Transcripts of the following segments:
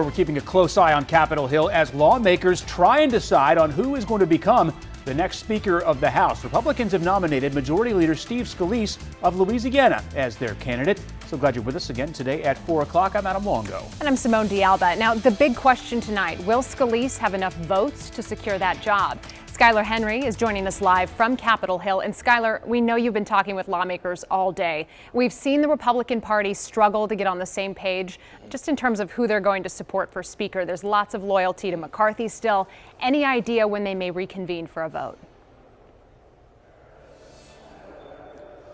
We're keeping a close eye on Capitol Hill as lawmakers try and decide on who is going to become the next Speaker of the House. Republicans have nominated Majority Leader Steve Scalise of Louisiana as their candidate. So glad you're with us again today at 4 o'clock. I'm Adam Longo. And I'm Simone D'Alba. Now, the big question tonight, will Scalise have enough votes to secure that job? Skylar Henry is joining us live from Capitol Hill. And Skylar, we know you've been talking with lawmakers all day. We've seen the Republican Party struggle to get on the same page just in terms of who they're going to support for Speaker. There's lots of loyalty to McCarthy still. Any idea when they may reconvene for a vote?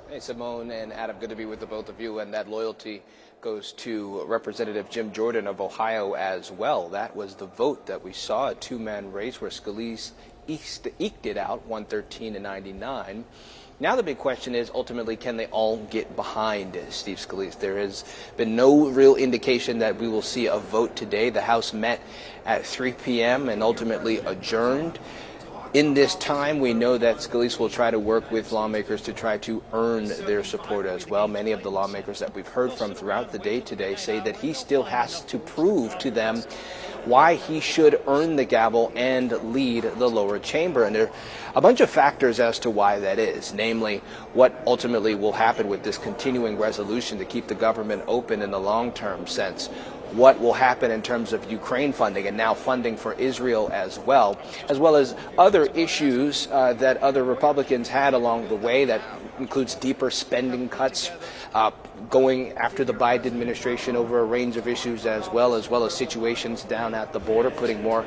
Hey, Simone and Adam, good to be with the both of you. And that loyalty goes to Representative Jim Jordan of Ohio as well. That was the vote that we saw, a two-man race where Scalise eked it out, 113-99. Now the big question is, ultimately, can they all get behind Steve Scalise? There has been no real indication that we will see a vote today. The House met at 3 p.m. and ultimately adjourned. In this time, we know that Scalise will try to work with lawmakers to try to earn their support as well. Many of the lawmakers that we've heard from throughout the day today say that he still has to prove to them why he should earn the gavel and lead the lower chamber. And there are a bunch of factors as to why that is, namely what ultimately will happen with this continuing resolution to keep the government open in the long-term sense. What will happen in terms of Ukraine funding and now funding for Israel as well as other issues that other Republicans had along the way. That includes deeper spending cuts, going after the Biden administration over a range of issues as well as situations down at the border, putting more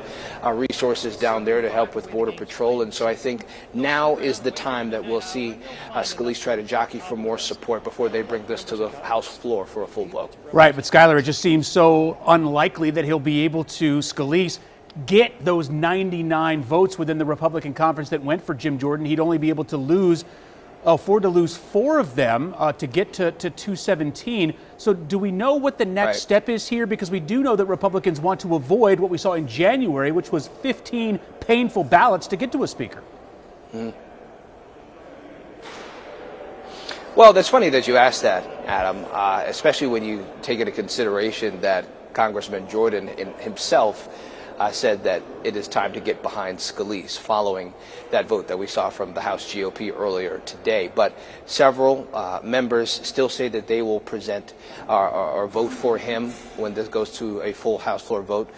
resources down there to help with Border Patrol. And so I think now is the time that we'll see Scalise try to jockey for more support before they bring this to the House floor for a full vote. Right, but Skylar, it just seems so unlikely that he'll be able to, Scalise, get those 99 votes within the Republican conference that went for Jim Jordan. He'd only be able to afford to lose 4 of them to get to 217. So do we know what the next step is here? Because we do know that Republicans want to avoid what we saw in January, which was 15 painful ballots to get to a speaker. Well, that's funny that you asked that, Adam, especially when you take into consideration that Congressman Jordan himself said that it is time to get behind Scalise following that vote that we saw from the House GOP earlier today. But several members still say that they will present or vote for him when this goes to a full House floor vote.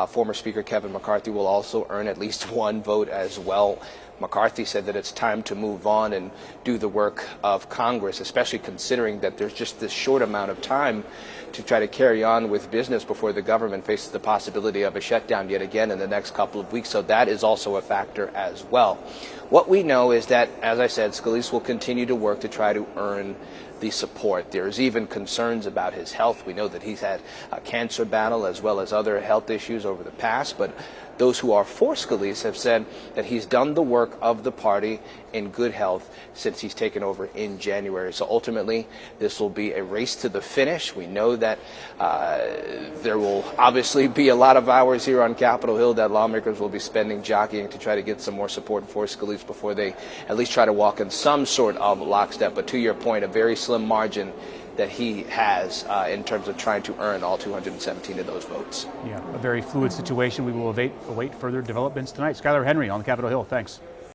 Former Speaker Kevin McCarthy will also earn at least 1 vote as well. McCarthy said that it's time to move on and do the work of Congress, especially considering that there's just this short amount of time to try to carry on with business before the government faces the possibility of a shutdown yet again in the next couple of weeks. So that is also a factor as well. What we know is that, as I said, Scalise will continue to work to try to earn the support. There's even concerns about his health. We know that he's had a cancer battle as well as other health issues over the past, but those who are for Scalise have said that he's done the work of the party in good health since he's taken over in January. So ultimately, this will be a race to the finish. We know that there will obviously be a lot of hours here on Capitol Hill that lawmakers will be spending jockeying to try to get some more support for Scalise before they at least try to walk in some sort of lockstep. But to your point, a very slim margin that he has in terms of trying to earn all 217 of those votes. Yeah, a very fluid situation. We will await further developments tonight. Skylar Henry on Capitol Hill. Thanks.